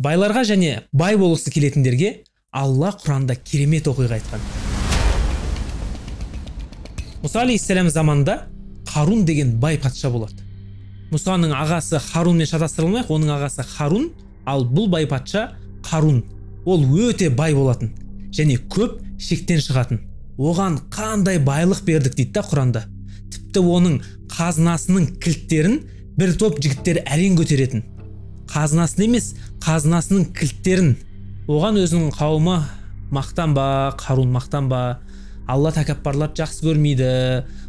Байларға және бай болғысы келетіндерге Алла Құранда керемет оқиға айтқан. Мұса алейхиссалам заманында Харун деген бай патша болады. Мұсаның ағасы Харунмен шатастырылмайық, оның ағасы Харун, ал бұл бай патша Қарун. Ол өте бай болатын және көп шектен шығатын. Оған қандай байлық бердік дейді да Құранда. Тіпті оның қазынасының кілттерін бір топ жігіттер әрең көтеретін. Қазынасын емес, қазынасының кілттерін. Оған өзінің қауымы мақтанба, Қарун мақтанба, Алла тәкаппарлап жақсы көрмейді.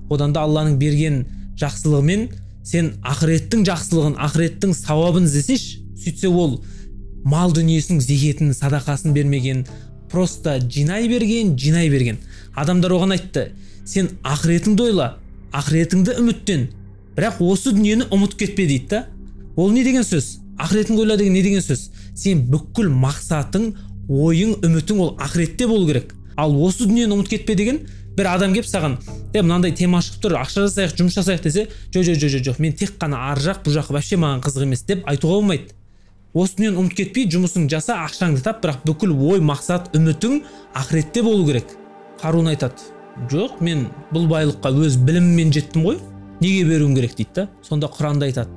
Одан да Алланың берген жақсылығымен сен ақыреттің жақсылығын, ақыреттің сауабын іздесеш, сөйтсе ол мал дүниесінің зекетін, садақасын бермеген, просто жинай берген. Адамдар оған айтты: сен ақыретіңді ойла, ақыретіңді үміттен, бірақ осы дүниені ұмыт кетпе дейді да. Ол не деген сөз? Ақыретіңді ойла деген не деген сөз? Сен бүкіл мақсатың, ойың, үмітің ол ақыретте болу керек. Ал осы дүниені ұмыт кетпе деген, бір адам кеп саған, мынандай тема шығып тұр, ақша жасайық, жұмыс жасайық десе, жоқ, мен тек қана ар жақ, бұл жақ вообще маған қызық емес деп айтуға болмайды. Осы дүниені ұмыт кетпей, жұмысың жаса, ақшаңды тап, бірақ бүкіл ой, мақсат, үмітің ақыретте болу керек. Қарун айтады: жоқ, мен бұл байлыққа өз біліміммен жеттім ғой, неге беруім керек дейді да. Сонда Құранда айтады: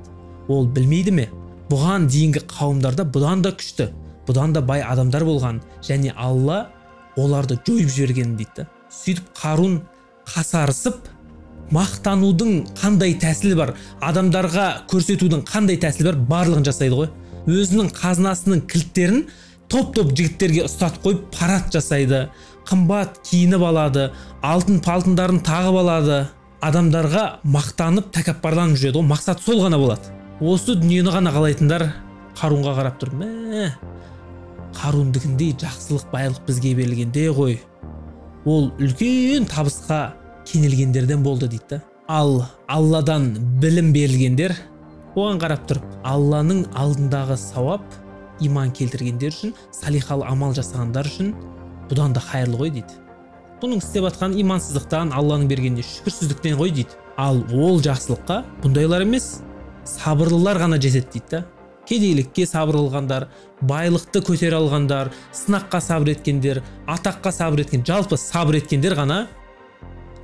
ол білмейді ме? Бұған дейінгі қауымдарда бұдан да күшті, бұдан да бай адамдар болған, және Алла оларды жойып жіберген дейді да. Сөйтіп Қарун қасарысып, мақтанудың қандай тәсілі бар, адамдарға көрсетудің қандай тәсілі бар, барлығын жасайды ғой. Өзінің қазынасының кілттерін топ-топ жігіттерге ұстатып қойып парад жасайды, қымбат киініп алады, алтын палтындарын тағып алады. Адамдарға мақтанып, тәкаппарланып жүреді. Ол мақсат сол ғана болады. Осы дүниені ғана қалайтындар Қарунға қарап тұр: Қарундікіндей жақсылық, байлық бізге берілгенде ғой. Ол үлкен табысқа кенелгендерден болды дейді да. Ал Алладан білім берілгендер оған қарап тұрып, Алланың алдындағы сауап, иман келтіргендер үшін, салихалы амал жасағандар үшін бұдан да қайырлы ғой дейді. Бұның істеп атқан имансыздықтан, Алланың бергеніне шүкірсіздіктен ғой дейді. Ал ол жақсылыққа бұндайлар емес, сабырлылар ғана жетеді дейді да. Кедейлікке сабыр алғандар, байлықты көтере алғандар, сынаққа сабыр еткендер, атаққа сабыр еткен, жалпы сабыр еткендер ғана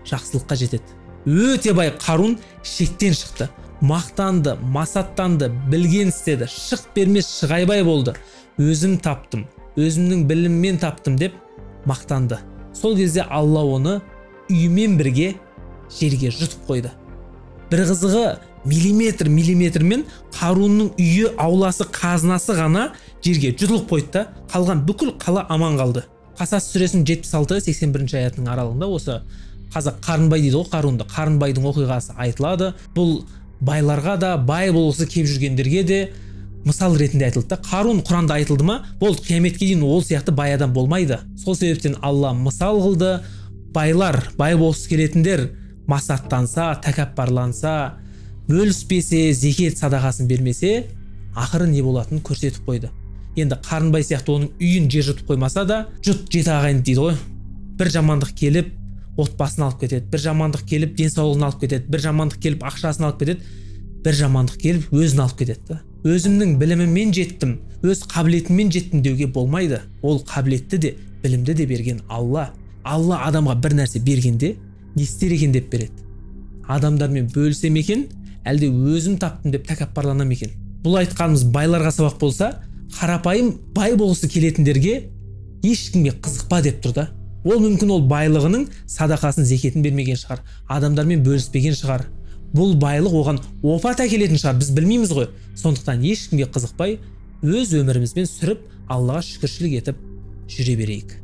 жақсылыққа жетеді. Өте бай Қарун шектен шықты, мақтанды, масаттанды, білген істеді, шық бермес шығайбай болды. Өзім таптым, өзімнің біліммен таптым деп мақтанды. Сол кезде Алла оны үйімен бірге жерге жұтып қойды. Бір қызығы, миллиметрмен Қарунның үйі, ауласы, қазынасы ғана жерге жұтылып қойды да, қалған бүкіл қала аман қалды. Қасас сүресінің 76-81 аятының аралығында осы қазақ Қарынбай дейді ғой Қарунды. Қарынбайдың оқиғасы айтылады. Бұл байларға да, бай болғысы кеп жүргендерге де мысал ретінде айтылды да. Қарун Құранда айтылды ма, болды, қияметке дейін ол сияқты бай адам болмайды. Сол себептен Алла мысал қылды. Байлар, бай болғысы келетіндер масаттанса, тәкаппарланса, бөліспесе, зекет садақасын бермесе, ақыры не болатынын көрсетіп қойды. Енді Қарынбай сияқты оның үйін жер жұтып қоймаса да, жұт жеті ағайын дейді ғой. Бір жамандық келіп отбасын алып кетеді, бір жамандық келіп денсаулығын алып кетеді, бір жамандық келіп ақшасын алып кетеді, бір жамандық келіп өзін алып кетеді. Өзімнің біліміммен жеттім, өз қабілетіммен жеттім деуге болмайды. Ол қабілетті де, білімді де берген Алла. Алла адамға бір нәрсе бергенде не істер екен деп береді. Адамдармен бөлісем екен, әлде өзім таптым деп тәкаппарланам екен. Бұл айтқанымыз байларға сабақ болса, қарапайым бай болғысы келетіндерге ешкімге қызықпа деп тұр да. Ол мүмкін ол байлығының садақасын, зекетін бермеген шығар, адамдармен бөліспеген шығар. Бұл байлық оған опат әкелетін шығар, біз білмейміз ғой. Сондықтан ешкімге қызықпай, өз өмірімізбен сүріп, Аллаға шүкіршілік етіп жүре берейік.